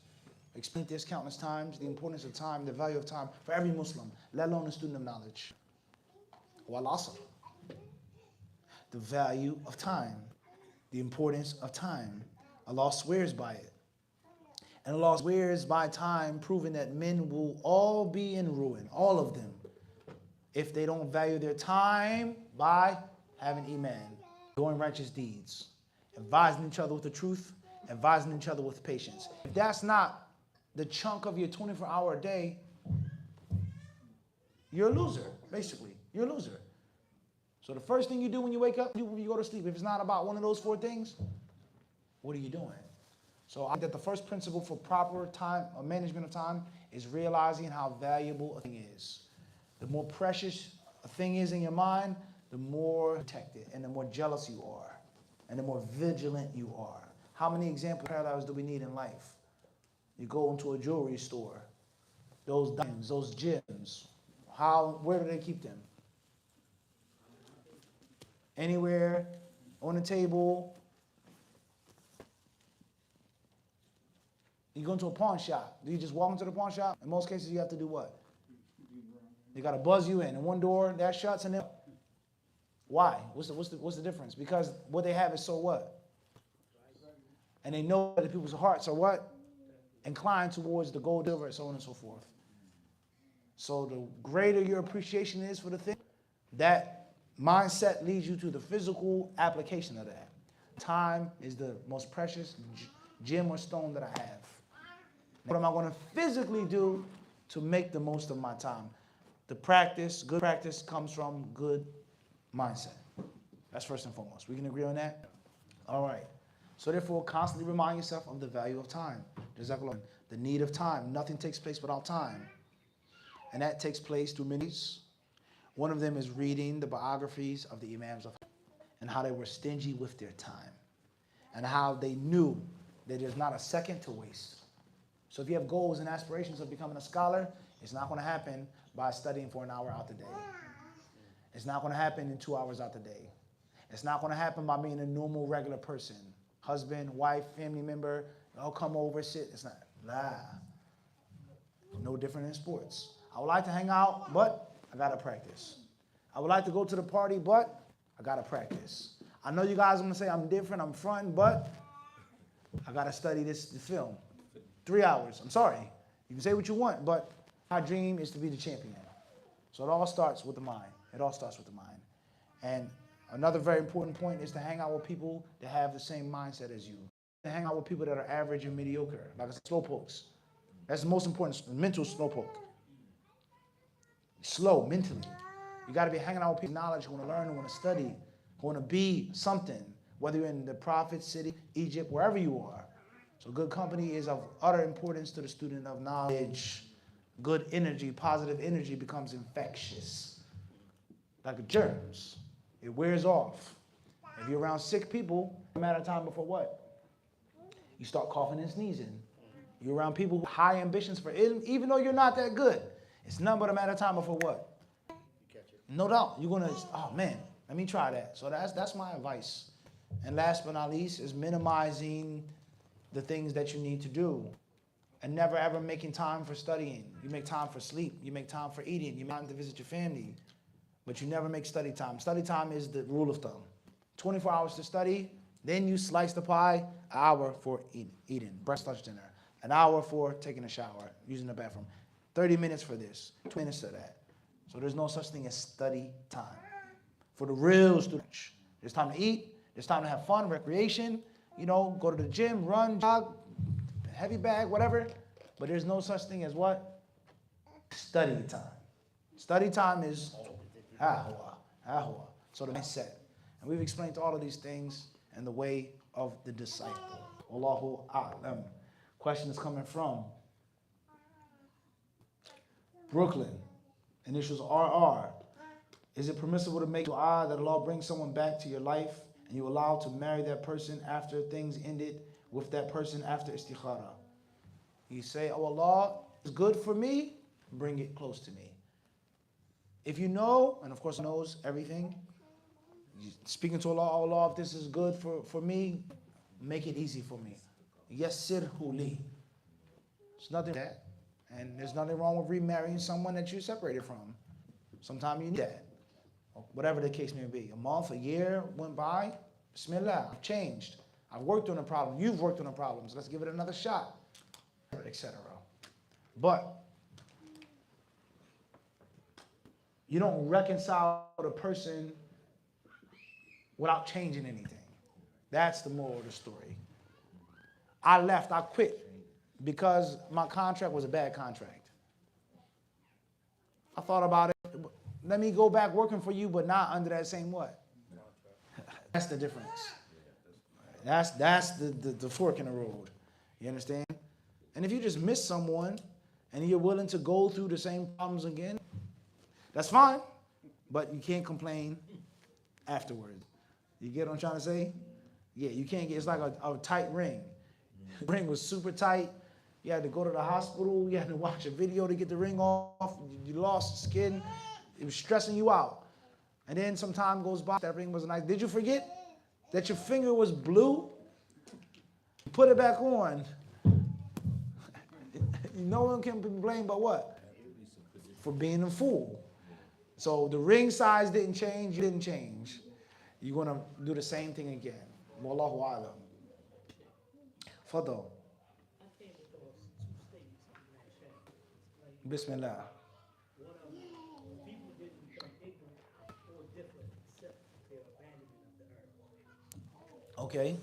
Explained this countless times. The importance of time, the value of time for every Muslim, let alone a student of knowledge. Wal asr. The value of time, the importance of time. Allah swears by it. And Allah swears by time, proving that men will all be in ruin, all of them, if they don't value their time by having iman, doing righteous deeds, advising each other with the truth, advising each other with patience. If that's not the chunk of your 24-hour day, you're a loser, basically. You're a loser. So the first thing you do when you wake up, when you go to sleep, if it's not about one of those 4 things, what are you doing? So I think that the first principle for proper time, or management of time, is realizing how valuable a thing is. The more precious a thing is in your mind, the more protected and the more jealous you are, and the more vigilant you are. How many example parallels do we need in life? You go into a jewelry store, those diamonds, those gems, where do they keep them? Anywhere, on the table. You go into a pawn shop. Do you just walk into the pawn shop? In most cases, you have to do what? They got to buzz you in. And one door, that shuts, and then why? What's the difference? Because what they have is so what? And they know that the people's hearts are what? Inclined towards the gold, silver, and so on and so forth. So the greater your appreciation is for the thing, that mindset leads you to the physical application of that. Time is the most precious gem or stone that I have. What am I going to physically do to make the most of my time? The practice, good practice, comes from good mindset. That's first and foremost. We can agree on that? All right. So therefore, constantly remind yourself of the value of time. The need of time. Nothing takes place without time. And that takes place through many ways. One of them is reading the biographies of the Imams of and how they were stingy with their time. And how they knew that there's not a second to waste. So if you have goals and aspirations of becoming a scholar, it's not going to happen by studying for an hour out the day. It's not going to happen in 2 hours out the day. It's not going to happen by being a normal, regular person. Husband, wife, family member, they'll come over, sit. It's not. Nah. No different in sports. I would like to hang out, but I got to practice. I would like to go to the party, but I got to practice. I know you guys are going to say I'm different, I'm fronting, but I got to study the film. 3 hours. I'm sorry. You can say what you want, but my dream is to be the champion. So it all starts with the mind. It all starts with the mind. And another very important point is to hang out with people that have the same mindset as you. To hang out with people that are average and mediocre, like slowpokes. That's the most important, mental slowpoke. slow mentally. You got to be hanging out with people of knowledge who want to learn, who want to study, who want to be something, whether you're in the Prophet city, Egypt, wherever you are. So good company is of utter importance to the student of knowledge. Good energy, positive energy becomes infectious. Like germs. It wears off. If you're around sick people, no matter time before what? You start coughing and sneezing. You're around people who have high ambitions for ilm, even though you're not that good. It's nothing but a matter of time before what? No doubt. You're gonna, oh man, let me try that. So that's my advice. And last but not least is minimizing the things that you need to do. And never ever making time for studying. You make time for sleep. You make time for eating. You make time to visit your family. But you never make study time. Study time is the rule of thumb. 24 hours to study, then you slice the pie, an hour for eating, breakfast, lunch, dinner, an hour for taking a shower, using the bathroom, 30 minutes for this, 20 minutes for that. So there's no such thing as study time. For the real students, there's time to eat, there's time to have fun, recreation, you know, go to the gym, run, jog, heavy bag, whatever. But there's no such thing as what? Study time. Study time is ahwa. So the mindset. And we've explained all of these things in the way of the disciple. Allahu a'lam. Question is coming from Brooklyn. Initials RR. Is it permissible to make dua that Allah brings someone back to your life and you allow to marry that person after things ended with that person after istikhara? You say, oh Allah, it's good for me, bring it close to me. If you know, and of course knows everything, speaking to Allah, oh Allah, if this is good for me, make it easy for me. Yassirhu li. There's nothing like that. And there's nothing wrong with remarrying someone that you separated from. Sometimes you need that. Whatever the case may be. A month, a year went by. Bismillah, I've changed. I've worked on a problem. You've worked on a problem. So let's give it another shot, etc. But you don't reconcile the person without changing anything. That's the moral of the story. I left, I quit because my contract was a bad contract. I thought about it. Let me go back working for you, but not under that same what? That's the difference. That's the fork in the road. You understand? And if you just miss someone and you're willing to go through the same problems again, that's fine. But you can't complain afterward. You get what I'm trying to say? Yeah, you can't get, it's like a tight ring. The ring was super tight. You had to go to the hospital. You had to watch a video to get the ring off. You lost skin. It was stressing you out. And then some time goes by. That ring was nice. Did you forget that your finger was blue? Put it back on. No one can be blamed but what? For being a fool. So the ring size didn't change. You didn't change. You're going to do the same thing again. Wallahu a'lam. Fadal. Bismillah. Okay.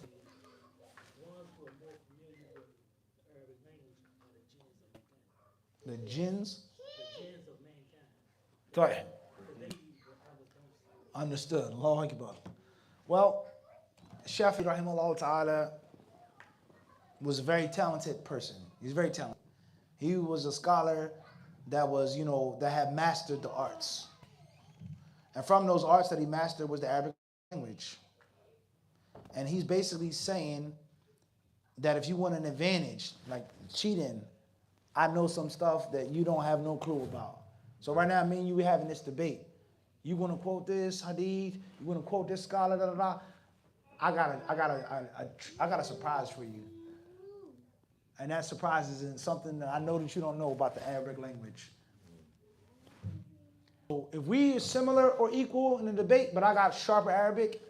The jinns? Go ahead. Understood. Allahu Akbar. Well, Shafi rahimahullah ta'ala was a very talented person. He's very talented. He was a scholar that was, that had mastered the arts. And from those arts that he mastered was the Arabic language. And he's basically saying that if you want an advantage, like cheating, I know some stuff that you don't have no clue about. So right now, me and you, we're having this debate. You want to quote this hadith? You want to quote this scholar? Da, da, da. I got a surprise for you. And that surprise is something that I know that you don't know about the Arabic language. So if we are similar or equal in the debate, but I got sharper Arabic,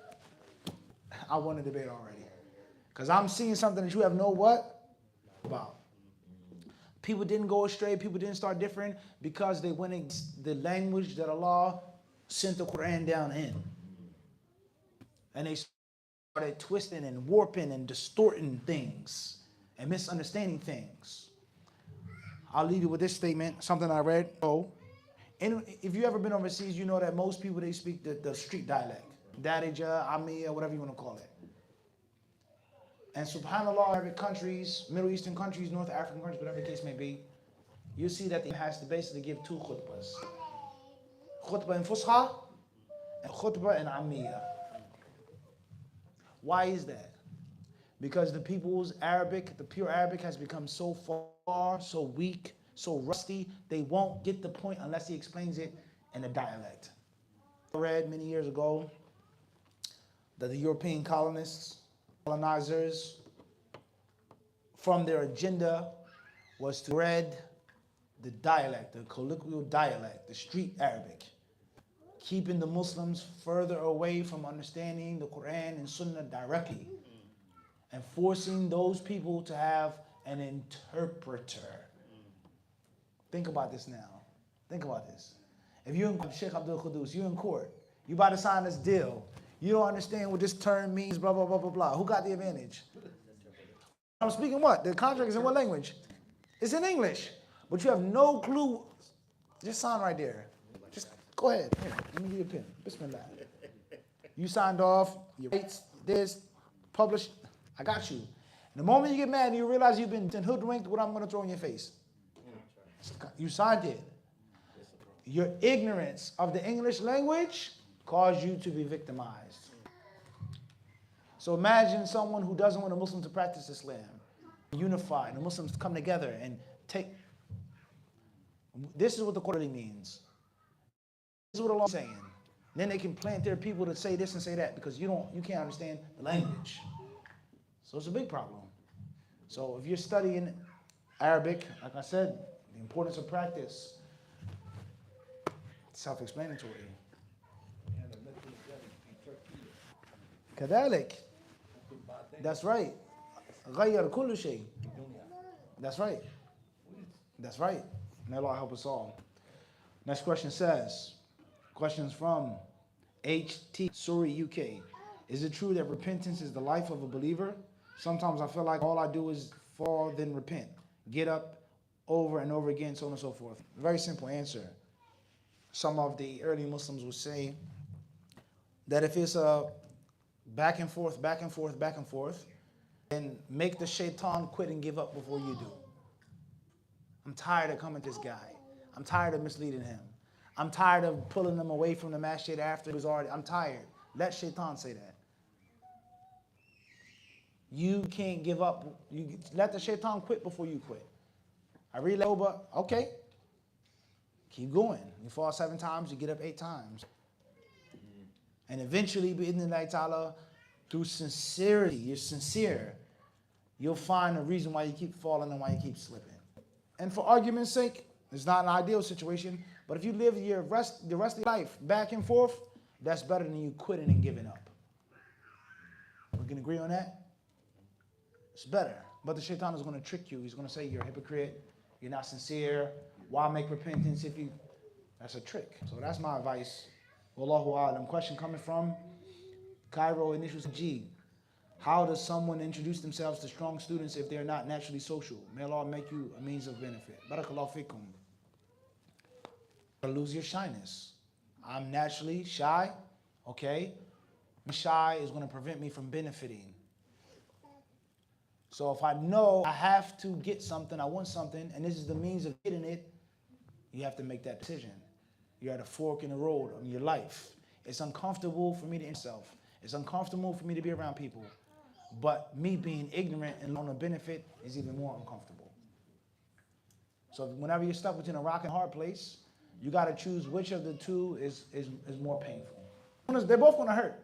I won the debate already. Because I'm seeing something that you have no what about. People didn't go astray. People didn't start different because they went against the language that Allah sent the Quran down in. And they started twisting and warping and distorting things and misunderstanding things. I'll leave you with this statement, something I read. Oh, And if you ever been overseas, you know that most people, they speak the street dialect. Darija, Amiya, whatever you want to call it. And subhanAllah, Arabic countries, Middle Eastern countries, North African countries, whatever the case may be, you see that it has to basically give two khutbahs. Khutbah in Fusha and khutbah in Amiya. Why is that? Because the people's Arabic, the pure Arabic has become so far, so weak, so rusty, they won't get the point unless he explains it in a dialect. I read many years ago that the European colonizers, from their agenda was to spread the dialect, the colloquial dialect, the street Arabic, keeping the Muslims further away from understanding the Quran and Sunnah directly, and forcing those people to have an interpreter. Think about this now. Think about this. If you're in Sheikh Abdul Qudus, you're in court, you about to sign this deal, you don't understand what this term means, blah, blah, blah, blah, blah. Who got the advantage? I'm speaking what? The contract is in what language? It's in English. But you have no clue. Just sign right there. Just go ahead. Here, let me give you a pen. Bismillah. You signed off, your rates, this, published. I got you. And the moment you get mad and you realize you've been hoodwinked, what I'm going to throw in your face. You signed it. Your ignorance of the English language caused you to be victimized. So imagine someone who doesn't want a Muslim to practice Islam, unify, and the Muslims come together and take. This is what the Quran means. This is what Allah is saying. Then they can plant their people to say this and say that because you can't understand the language. So it's a big problem. So if you're studying Arabic, like I said, the importance of practice, it's self-explanatory. كذلك. That's right. غير كل شيء. That's right. That's right. May Allah help us all. Next question says, questions from HT Surrey UK. Is it true that repentance is the life of a believer? Sometimes I feel like all I do is fall, then repent. Get up over and over again, so on and so forth. Very simple answer. Some of the early Muslims would say that if it's a back and forth, back and forth, back and forth, then make the shaitan quit and give up before you do. I'm tired of coming to this guy. I'm tired of misleading him. I'm tired of pulling him away from the masjid after it was already. I'm tired. Let shaitan say that. You can't give up. You let the shaitan quit before you quit. I read over. Okay. Keep going. You fall 7 times, you get up 8 times. And eventually, bi'idhnillahi ta'ala, through sincerity, you're sincere, you'll find a reason why you keep falling and why you keep slipping. And for argument's sake, it's not an ideal situation, but if you live the rest of your life back and forth, that's better than you quitting and giving up. We can agree on that? It's better. But the shaitan is going to trick you. He's going to say you're a hypocrite, you're not sincere, why make repentance if you... That's a trick. So that's my advice. Wallahu a'lam. Question coming from Cairo, initials G. How does someone introduce themselves to strong students if they're not naturally social? May Allah make you a means of benefit. Barakallahu fikum. Lose your shyness. I'm naturally shy. Okay. Shy is going to prevent me from benefiting. So if I know I have to get something, I want something, and this is the means of getting it, you have to make that decision. You're at a fork in the road in your life. It's uncomfortable for me to myself. It's uncomfortable for me to be around people. But me being ignorant and on a benefit is even more uncomfortable. So whenever you're stuck between a rock and a hard place, you got to choose which of the two is more painful. They're both going to hurt.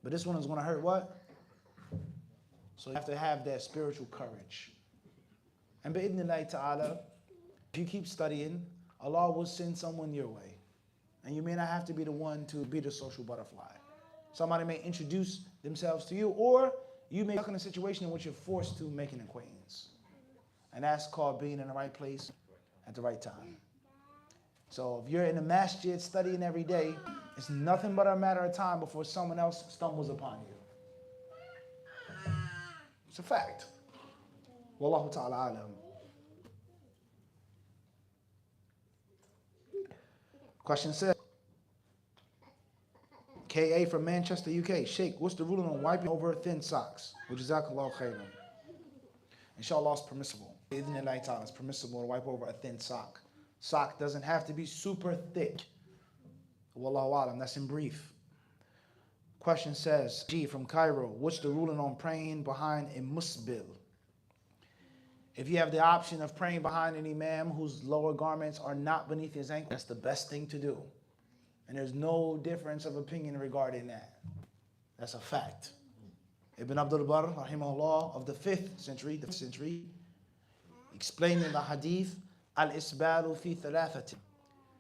But this one is going to hurt what? So you have to have that spiritual courage. And bi'idhnillahi ta'ala, if you keep studying, Allah will send someone your way. And you may not have to be the one to be the social butterfly. Somebody may introduce themselves to you, or you may be stuck in a situation in which you're forced to make an acquaintance. And that's called being in the right place at the right time. So if you're in a masjid studying every day, it's nothing but a matter of time before someone else stumbles upon you. It's a fact. Wallahu ta'ala alam. Question says, KA from Manchester, UK. Sheikh, what's the ruling on wiping over thin socks? Jazakallahu khairan. Inshallah, it's permissible. It's permissible to wipe over a thin sock. Sock doesn't have to be super thick. Wallahu alam, that's in brief. Question says, G from Cairo, what's the ruling on praying behind a musbil? If you have the option of praying behind an imam whose lower garments are not beneath his ankle, that's the best thing to do. And there's no difference of opinion regarding that. That's a fact. Ibn Abdul Barr, rahimahullah, of the 5th century, explaining the hadith, al-isbalu fi thalathati.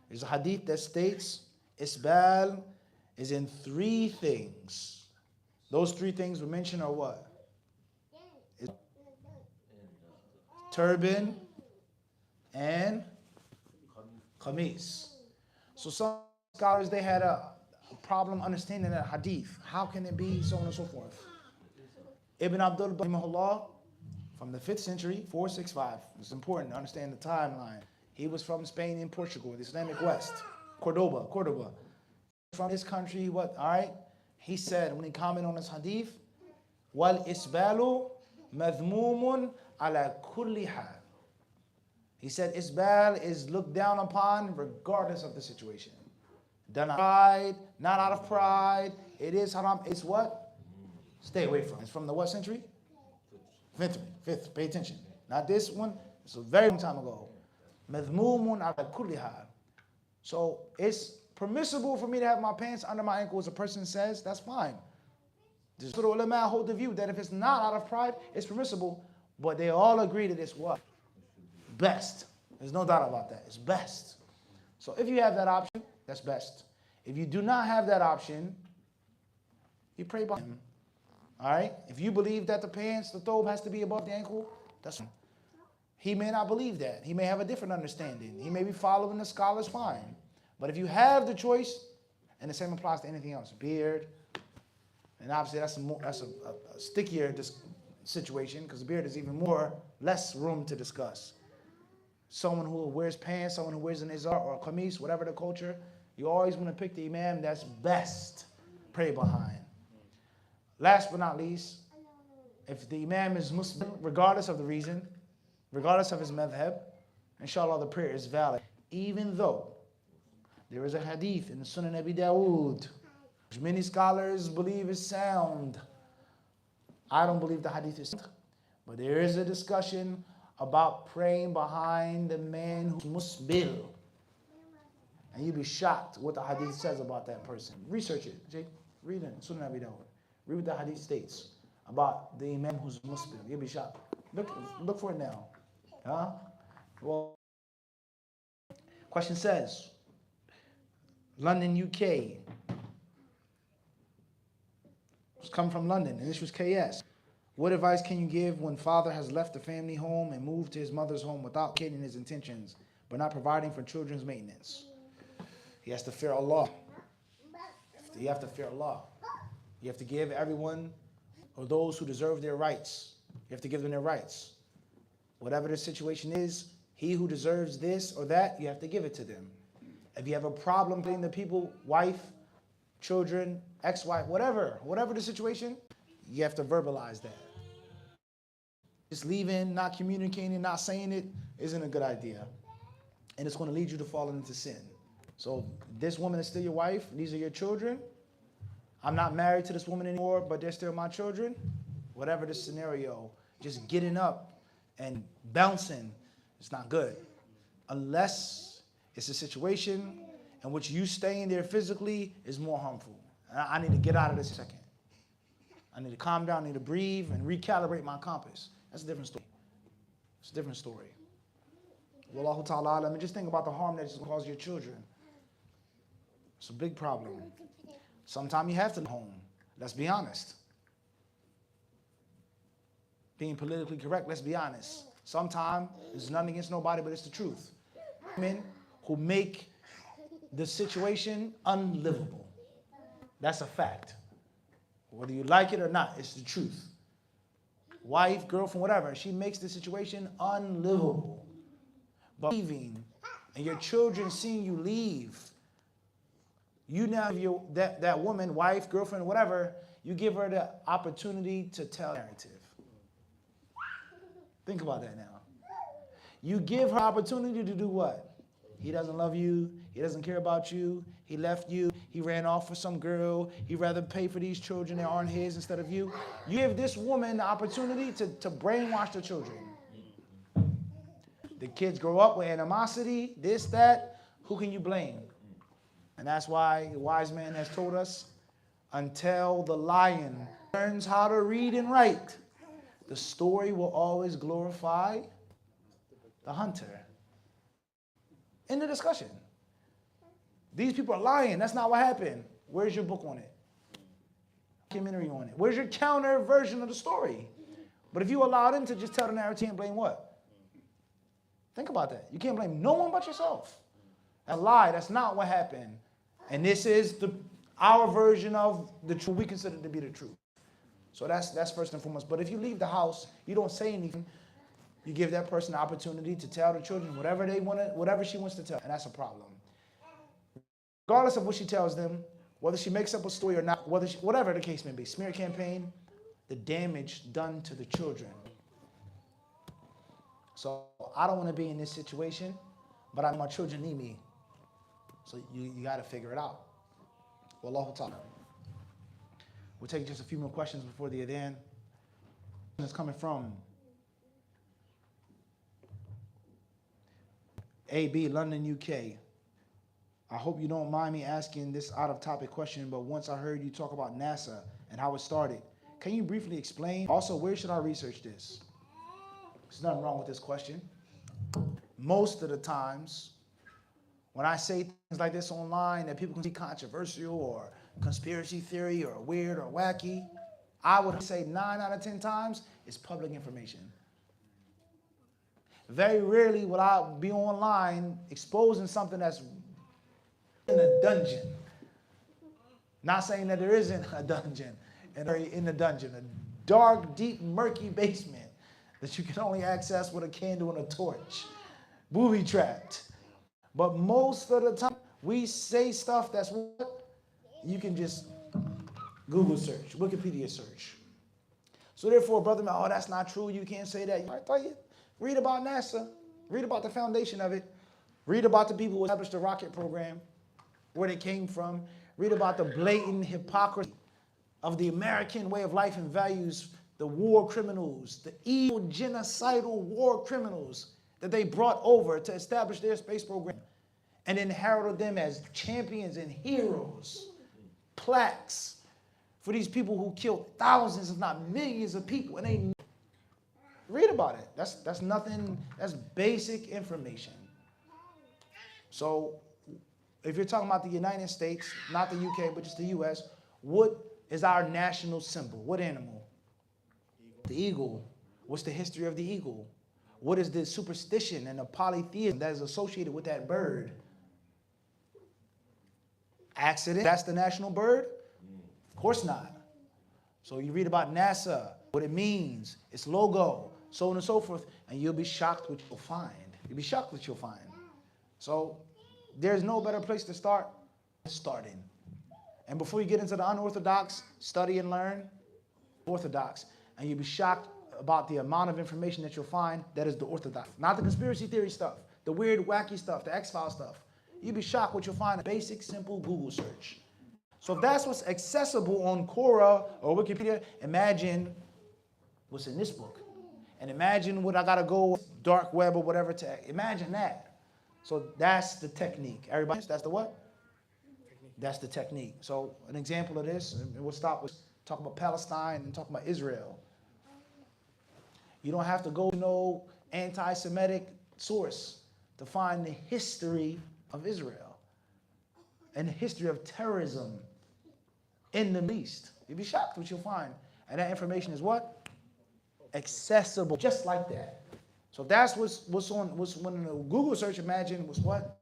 There's a hadith that states, isbal is in 3 things. Those 3 things we mentioned are what? Turban and qamis. So some scholars, they had a problem understanding that hadith. How can it be so on and so forth? Ibn Abdul Barr, from the 5th century, 465. It's important to understand the timeline. He was from Spain and Portugal, the Islamic West, Cordoba. From his country, what? All right. He said when he commented on this hadith, "Wal isbalu madhmumun ala kulli hal." He said isbal is looked down upon regardless of the situation. Done out of pride, not out of pride. It is haram. It's what? Stay away from. It's from the what century? 5th. Pay attention. Not this one. It's a very long time ago. Madhmumun ala kulli hal. So it's permissible for me to have my pants under my ankle, as a person says, that's fine. The ulama hold the view that if it's not out of pride, it's permissible, but they all agree that it's what? Best. There's no doubt about that. It's best. So if you have that option, that's best. If you do not have that option, you pray by him. All right? If you believe that the pants, the thobe has to be above the ankle, that's fine. He may not believe that. He may have a different understanding. He may be following the scholars, fine. But if you have the choice, and the same applies to anything else, beard, and obviously that's a stickier situation, because the beard is even less room to discuss. Someone who wears pants, someone who wears an izar or a qamis, whatever the culture, you always want to pick the imam that's best, pray behind. Last but not least, if the imam is Muslim, regardless of the reason, regardless of his madhab, inshallah the prayer is valid, even though there is a hadith in the Sunan Abi Dawood, which many scholars believe is sound. I don't believe the hadith is sound, but there is a discussion about praying behind the man who's musbil. And you'd be shocked what the hadith says about that person. Research it, Jake. Read it, Sunan Abi Dawood. Read what the hadith states about the imam who's musbil. You'll be shocked. Look for it now. Huh? Well, question says, London, UK. It's come from London, and this was KS. What advice can you give when father has left the family home and moved to his mother's home without stating his intentions, but not providing for children's maintenance? He has to fear Allah. You have to fear Allah. You have to give everyone, or those who deserve their rights, you have to give them their rights. Whatever the situation is, he who deserves this or that, you have to give it to them. If you have a problem putting the people, wife, children, ex-wife, whatever the situation, you have to verbalize that. Just leaving, not communicating, not saying it isn't a good idea. And it's going to lead you to fall into sin. So this woman is still your wife. These are your children. I'm not married to this woman anymore, but they're still my children. Whatever the scenario, just getting up and bouncing, it's not good. Unless it's a situation in which you staying there physically is more harmful. I need to get out of this second. I need to calm down, I need to breathe and recalibrate my compass. That's a different story. It's a different story. Wallahu ta'ala, let me just think about the harm that it's going to cause your children. It's a big problem. Sometimes you have to leave home. Let's be honest. Being politically correct, let's be honest. Sometimes there's nothing against nobody, but it's the truth. Men who make the situation unlivable. That's a fact. Whether you like it or not, it's the truth. Wife, girlfriend, whatever, she makes the situation unlivable. But leaving and your children seeing you leave You now give that woman, wife, girlfriend, whatever, you give her the opportunity to tell the narrative. Think about that now. You give her opportunity to do what? He doesn't love you. He doesn't care about you. He left you. He ran off for some girl. He'd rather pay for these children that aren't his instead of you. You give this woman the opportunity to brainwash the children. The kids grow up with animosity, this, that. Who can you blame? And that's why the wise man has told us, until the lion learns how to read and write, the story will always glorify the hunter. In the discussion. These people are lying. That's not what happened. Where's your book on it? Documentary on it. Where's your counter version of the story? But if you allow them to just tell the narrative and blame what? Think about that. You can't blame no one but yourself. That's a lie. That's not what happened. And this is our version of the truth we consider to be the truth. So that's first and foremost. But if you leave the house, you don't say anything. You give that person the opportunity to tell the children whatever they want, whatever she wants to tell, and that's a problem. Regardless of what she tells them, whether she makes up a story or not, whatever the case may be, smear campaign, the damage done to the children. So I don't want to be in this situation, but I know my children need me. So you got to figure it out. Wallahu ta'ala. We'll take just a few more questions before the adhan. It's coming from AB, London, UK. I hope you don't mind me asking this out-of-topic question, but once I heard you talk about NASA and how it started, can you briefly explain? Also, where should I research this? There's nothing wrong with this question. Most of the times, when I say things like this online that people can see controversial or conspiracy theory or weird or wacky, I would say 9 out of 10 times it's public information. Very rarely will I be online exposing something that's in a dungeon. Not saying that there isn't a dungeon, in the dungeon, a dark, deep, murky basement that you can only access with a candle and a torch, booby-trapped. But most of the time, we say stuff that's what you can just Google search, Wikipedia search. So therefore, brother, oh, that's not true. You can't say that. I tell you, read about NASA. Read about the foundation of it. Read about the people who established the rocket program, where they came from. Read about the blatant hypocrisy of the American way of life and values, the war criminals, the evil genocidal war criminals that they brought over to establish their space program, and then heralded them as champions and heroes, plaques for these people who killed thousands, if not millions of people. And they read about it. That's nothing, that's basic information. So if you're talking about the United States, not the UK, but just the US, what is our national symbol? What animal? The eagle. What's the history of the eagle? What is the superstition and the polytheism that is associated with that bird? Accident, that's the national bird? Of course not. So you read about NASA, what it means, its logo, so on and so forth, and you'll be shocked what you'll find. You'll be shocked what you'll find. So there's no better place to start than starting. And before you get into the unorthodox, study and learn orthodox, and you'll be shocked about the amount of information that you'll find that is the orthodox. Not the conspiracy theory stuff, the weird, wacky stuff, the X-Files stuff. You'll be shocked what you'll find in a basic, simple Google search. So if that's what's accessible on Quora or Wikipedia, imagine what's in this book. And imagine what I gotta go dark web or whatever to, imagine that. So that's the technique. Everybody, that's the what? That's the technique. So an example of this, and we'll stop with talking about Palestine and talking about Israel. You don't have to go to no anti-Semitic source to find the history of Israel and the history of terrorism in the Middle East. You'll be shocked what you'll find. And that information is what? Accessible, just like that. So that's what's when in the Google search, imagine was what?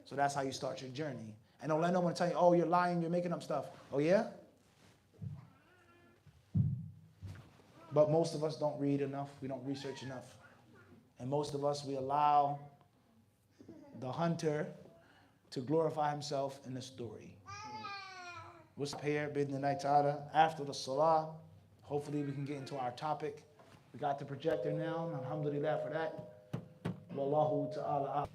So that's how you start your journey. And don't let no one tell you, oh, you're lying, you're making up stuff. Oh, yeah? But most of us don't read enough. We don't research enough. And most of us, we allow the hunter to glorify himself in the story. We'll stop here, bidnillahi ta'ala, after the salah. Hopefully we can get into our topic. We got the projector now, alhamdulillah for that. Wallahu ta'ala.